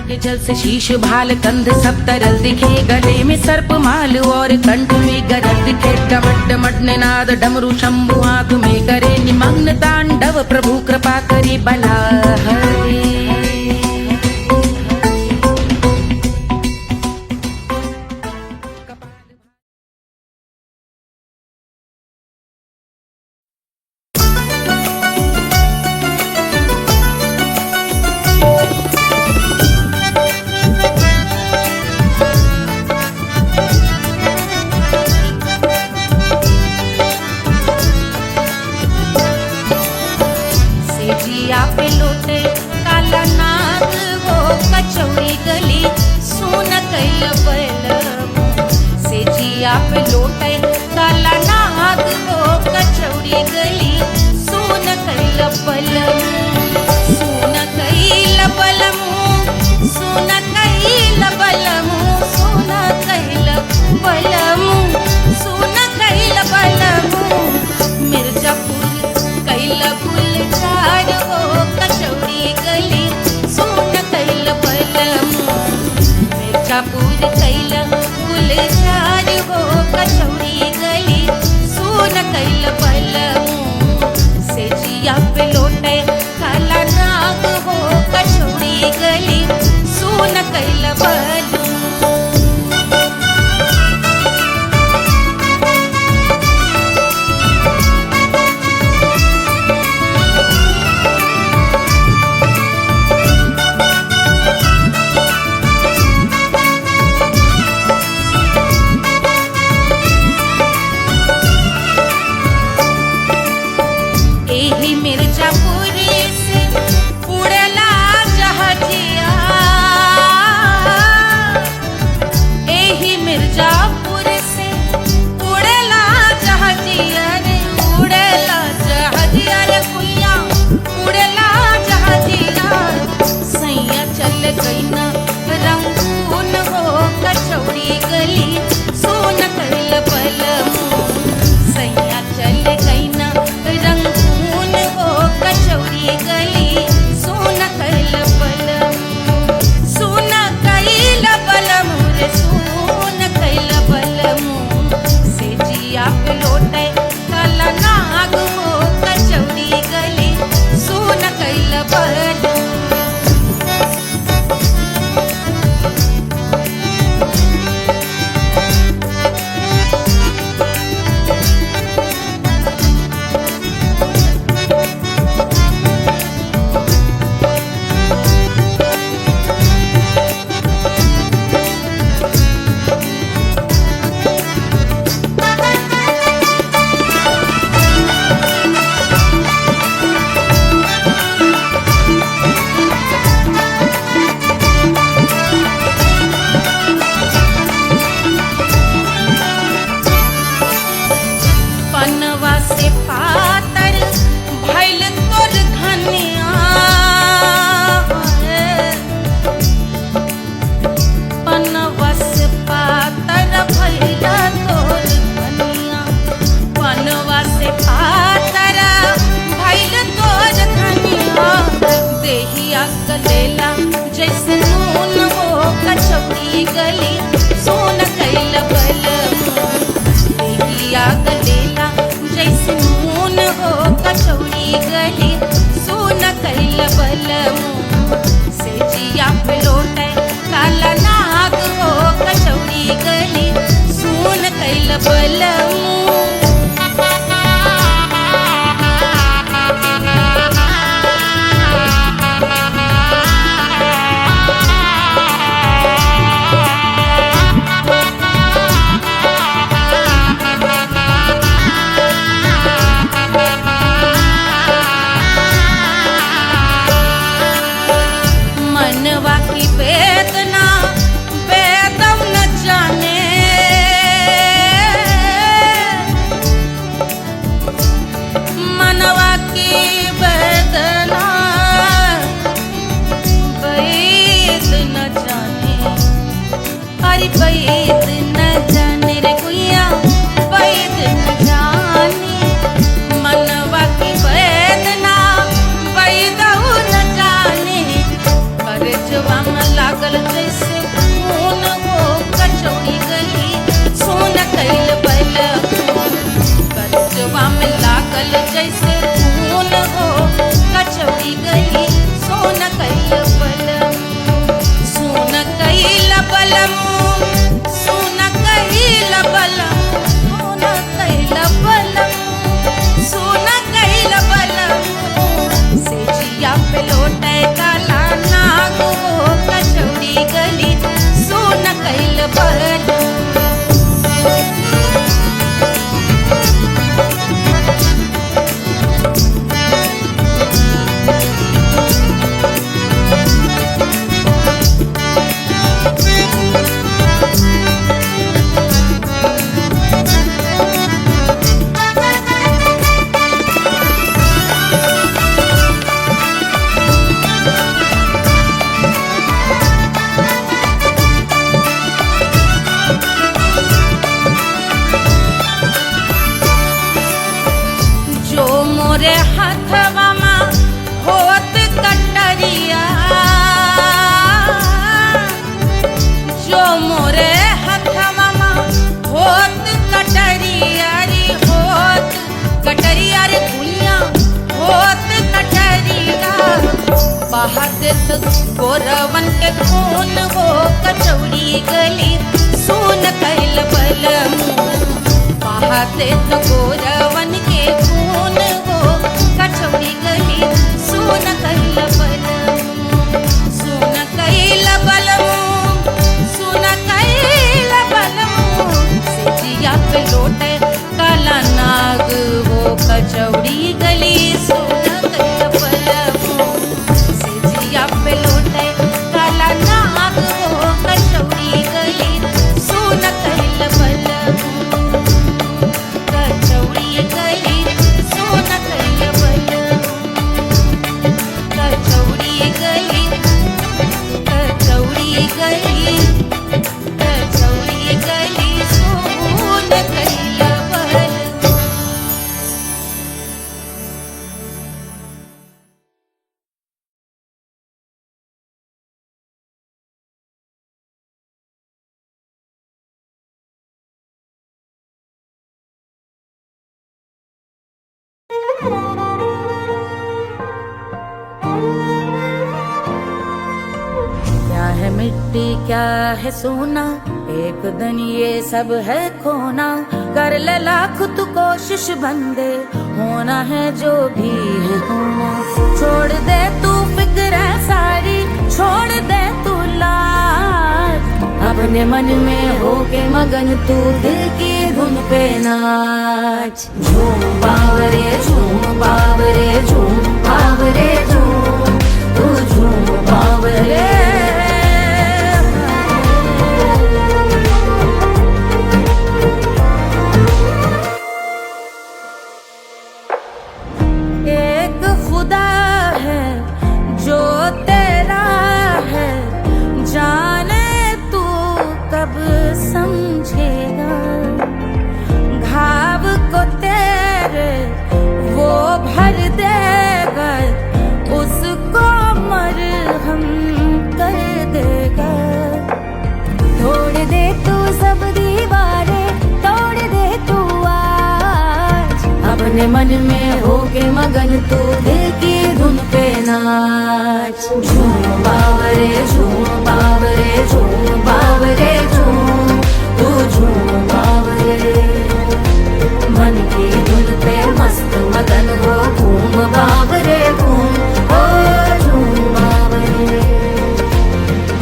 के जल से शीश भाल कंध सब तरल दिखे, गले में सर्प माल और कंठ में गरल दिखे। डमट डमट निनाद डमरू शंभु आंख में करे निमग्न तांडव, प्रभु कृपा करे बला हरे। गली सुन कैल बलम। मोरे हथवा में होत कटरिया, जो मोरे हथवा में होत कटरिया रे होत कटरिया रे दुनिया होत कटरिया। बहादुर गोरवन के खून हो कचौड़ी गली सुन कैल बलम। बहादुर गोरवन के खून कचौड़ी गली सुन कैल बलम। सुन कैल बलम, सुन कैल बलम। सिजिया पे लोटे काला नाग वो कचौड़ी गली सुन कैल बलम। सिजिया पे लोटे काला नाग वो कचौड़ी गली सुन कैल बलम। कचौड़ी गली सुन कैल बलम। कचौड़ी गली, कचौड़ी गली, कचौड़ी गली सुन कैल बलम। क्या है मिट्टी क्या है सोना, एक दिन ये सब है खोना। कर ले लाख तू कोशिश बंदे, होना है जो भी है होना। छोड़ दे तू फिक्र सारी, छोड़ दे तू लाज। अपने मन में होके मगन तू दिल की धुन पे नाच। झूम बावरे झूम बावरे झूम बावरे झूम, तू झूम बावरे। एक खुदा है जो तेरा है, जाने तू कब समझेगा। घाव को तेरे वो भर देगा, उसको मरहम कर देगा। तोड़ दे तू सब दीवारें, तोड़ दे तू आज। अपने मन में होके मगन तू दिल की धुन पे नाच। झूम बावरे झूम बावरे झूम बावरे झूम, तू झूम बावरे। मन की धुन पे मस्त मगन हो घूम बावरे घूम, ओ झूम बावरे।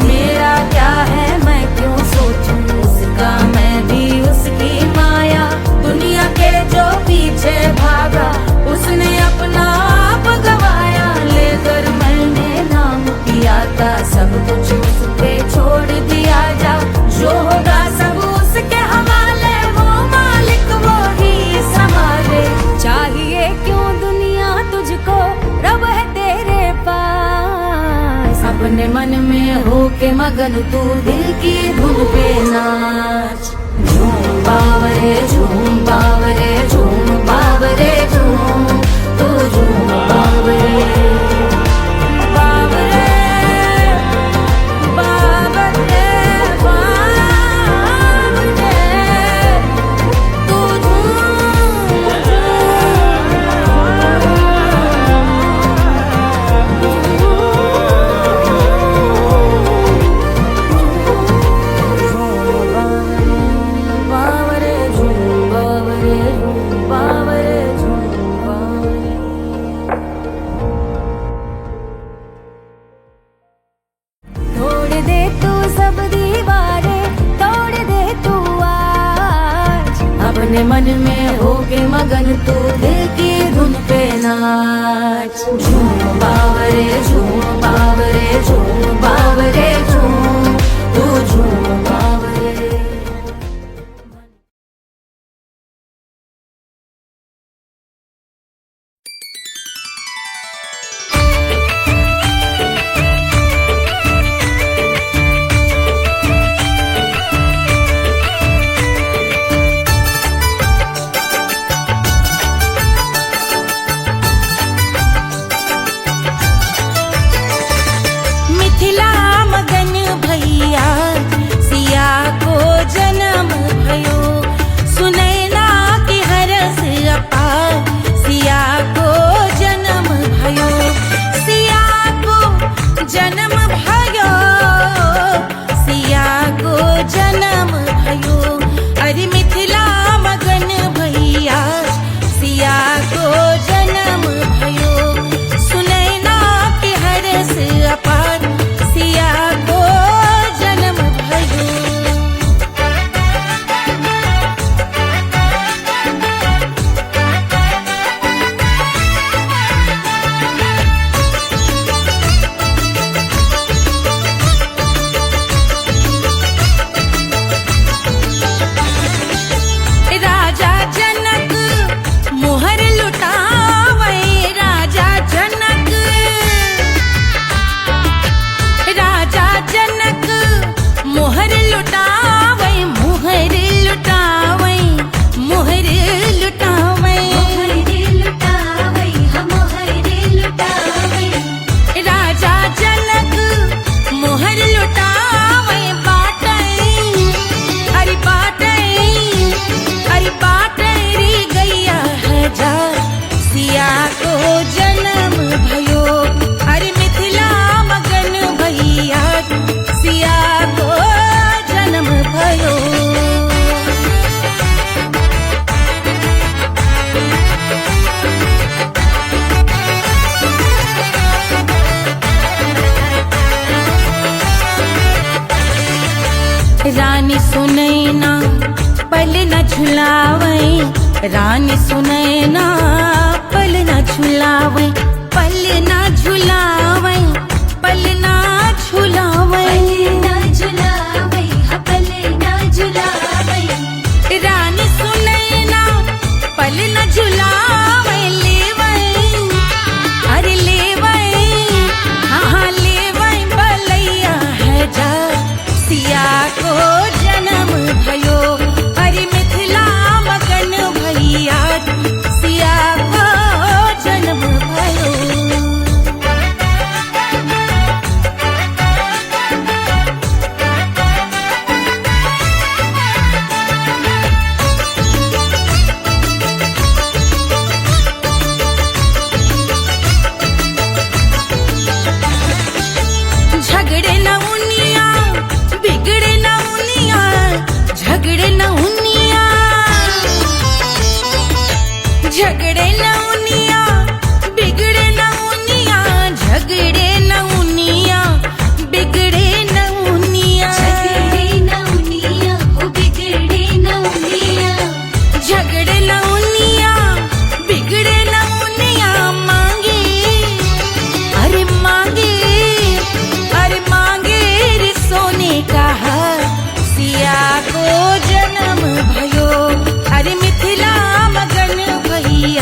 मेरा क्या है मैं क्यों सोचूं उसका, मैं भी उसकी माया। दुनिया के जो पीछे भागा उसने अपना आप गवाया। लेकर मैंने नाम किया था सब कुछ उस पे छोड़ दिया जा। जो होगा सब उसके हवाले, वो मालिक वो ही संभाले। चाहिए क्यों दुनिया तुझको, रब है तेरे पास। अपने मन में होके मगन तू दिल की धुन पे नाच। झूम बावरे झूम बावरे झूम बावरे झूम, तू झूम बावरे। बावरे बावरे बावरे, तू बावरे झूम बावरे। होके मगन तू दिल की धुन पे नाच। झूम बावरे झूम बावरे झूम बावरे झूम, तू झूम बावरे। मिथिला मगन भैया सिया को जन्म भयो, सुनैना की हरस अपार सिया को जन्म भयो, सिया को जन्म भयो, सिया को जन्म भयो। अरे मिथिला मगन भैया सिया को जन्म भयो, सुनैना की हरस अपार सिया को जन्म भयो। राजा जनक मोहर लुटावे, राजा जनक, राजा जनक मोहर लुटावे, मोहर लुटावे, मोहर लुटावे, राजा जनक मोहर लुटावे। बाटे अरे बाटे अरे बाटे रे गैया हजार सिया को जन्म भयो। अरे मिथिला मगन भैया सिया को जन्म भयो। रानी सुनैना पल न झुलावे, रानी सुनैना पल न झुलावे, पल न झुलावे, पल न झुलावे, रानी सुनैना पल न झुलावे। लेवे अरे लेवे, हाँ लेवे बलैया है जा सिया को जन्म भयो। अरे मिथिला मगन भैया सिया को जन्म भयो। झगड़े न उनिया बिगड़े न उनिया, झगड़े न उनिया, झगड़े न उनिया बिगड़े न उनिया, झगड़े न उनिया बिगड़े न उनिया, झगड़े न उनिया बिगड़े न उनिया। मांगे अरे मांगे, अरे मांगे रे सोने का हार सिया को जन्म भयो। अरे मिथिला मगन भैया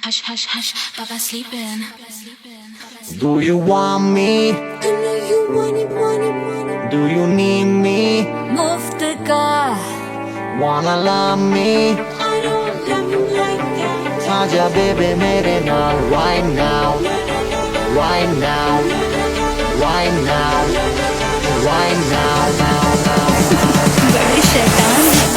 Hush, hush, hush, Baba sleeping. Do you want me? I know you want it. Do you need me? मुफ्त का Wanna love me? I don't love you like that. आजा बेबे मेरे नाल right now, right now, right now, right now, now, now. बड़े शैतान हैं।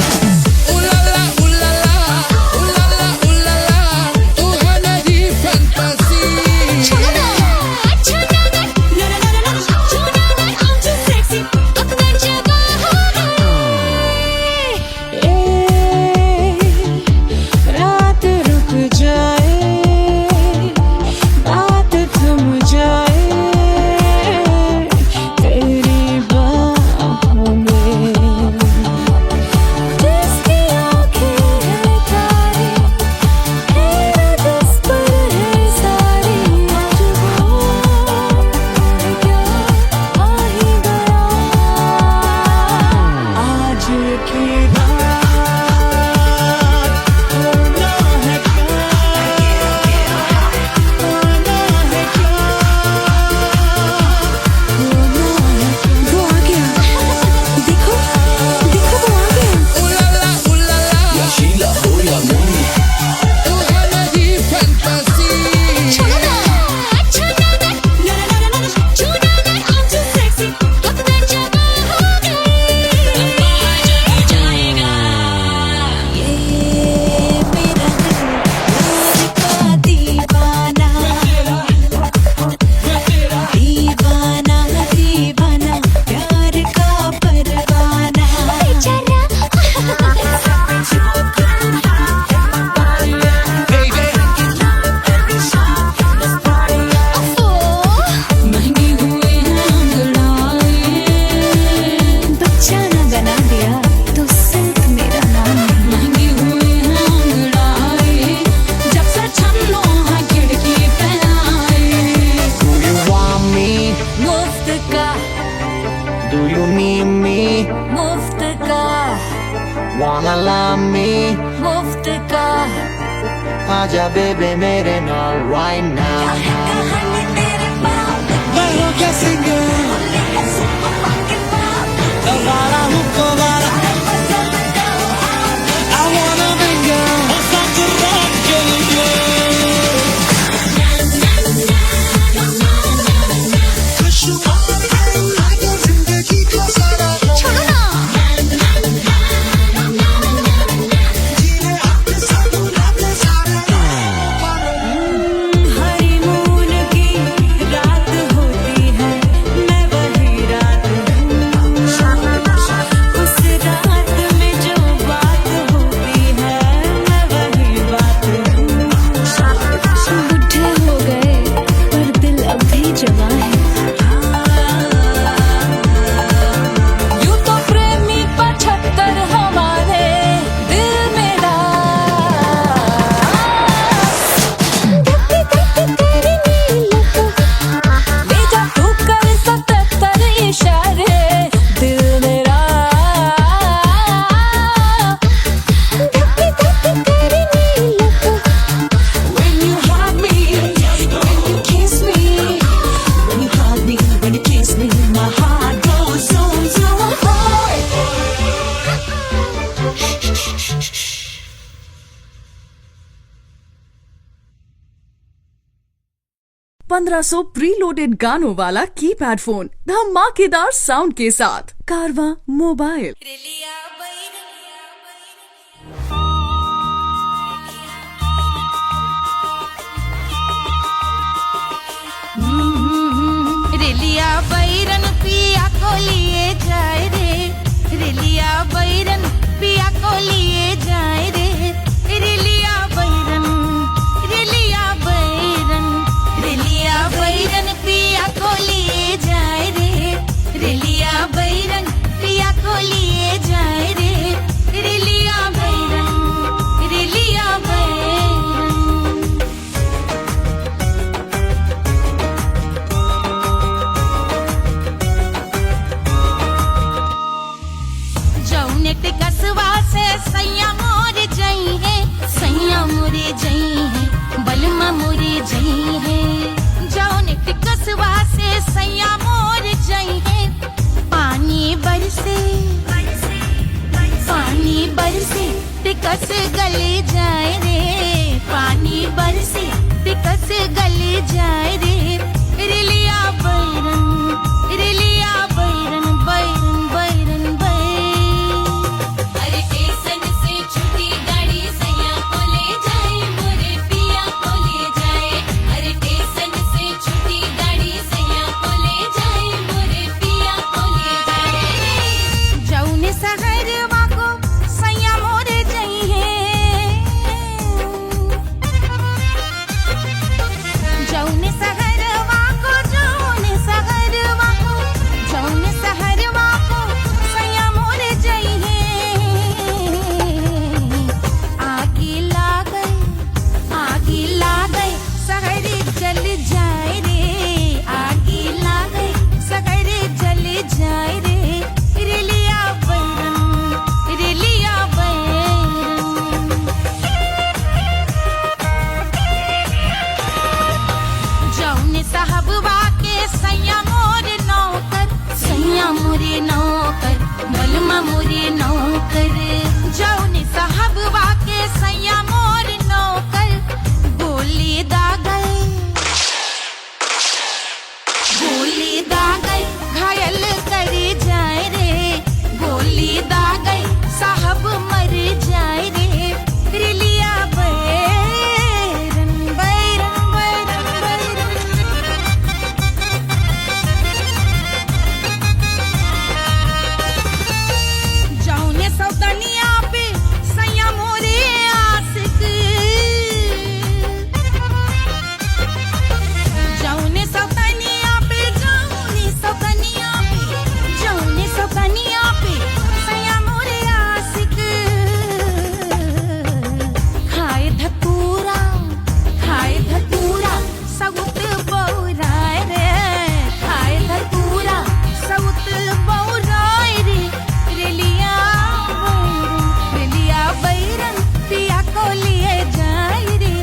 Wanna love me? मुफ्त का आजा बेबे मेरे नाल right now. मैं हूँ क्या सिंगर दोबारा हूँ दोबारा I wanna mingle और साथ rock के लिए खुशनुमा लागे जिंदगी का सारा हनीमून की रात होती है मैं वही रात हूँ उस रात में जो बात होती है मैं वही बात हूँ बुढ़े हो गए पर दिल अब भी जवां है यूं तो प्रेमी 75 हमारे दिल मेरा बेजा तू कर 77 इशारे दिल मेरा When you hug me, when you kiss me, when you hug me, when you kiss me, my heart goes zoom zoom. 1500 preloaded गानों वाला कीपैड फोन धमाकेदार साउंड के साथ कारवा मोबाइल। रेलिया बैरन पिया को लिए जाए रे रेलिया बैरन पिया को लिए जाए रे रेलिया बैरन रेलिया बैरन रेलिया बैरन पिया को लिए जाए रे रेलिया बैरन पिया को लिए जाए रे रेलिया बैरन रेलिया बैरन जौने टिकसवा से बलमा मोरे जई है जौन टिकसवा से सैया मोर जई है पानी बरसे टिकस गले जाए रे पानी बरसे टिकस गले जाए रे रिलिया बैरन बैरन बैरन अरे स्टेशन से छुट्टी गाड़ी सैया को ले जाए मोरे पिया को ले जाए अरे स्टेशन से छुट्टी गाड़ी सैया को ले जाए मोरे पिया को ले जाए जौने सहरवा को सैया मोरे जई है जौने सहरवा को सैया मोरे जई है आगे लागई सहरी जल जाए रे आगे लागई सहरी जल जाए रे रिलिया बैरन जौने साहबवा के सैया मोरे नौकर बलमा मोरे नौकर जौने साहबवा के सैया मोरे नौकर गोली दागल घायल करे जाए रे गोली दागल साहब मर जाए रे रिलिया बैरन जौने सौतनिया पे सैया मोरे आशिक जौने सौतनिया पे सैया मोरे आशिक खाए धतूरा सउत बौराय रे खाए धतूरा सउत बौराय रे रिलिया बैरन पिया को लिए जाए रे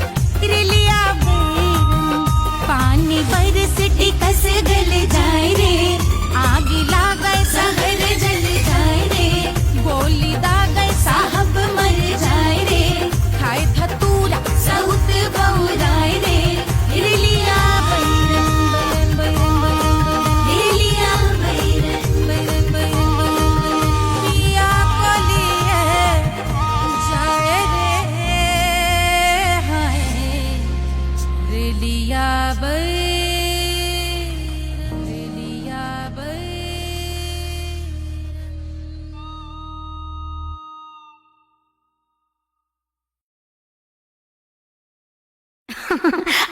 रिलिया बैरन पानी बरस टिकस गल जाए रे आगे लागय सहर जल जाए रे गोली दागय साहब मर जाए रे खाए धतूरा सउत बौराय रे रिलिया बैरन रिलिया बैरन पिया को लिए जाए रे हाय रिलिया बैरन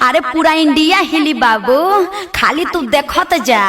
अरे पूरा इंडिया हिली बाबू खाली तू देखत जा।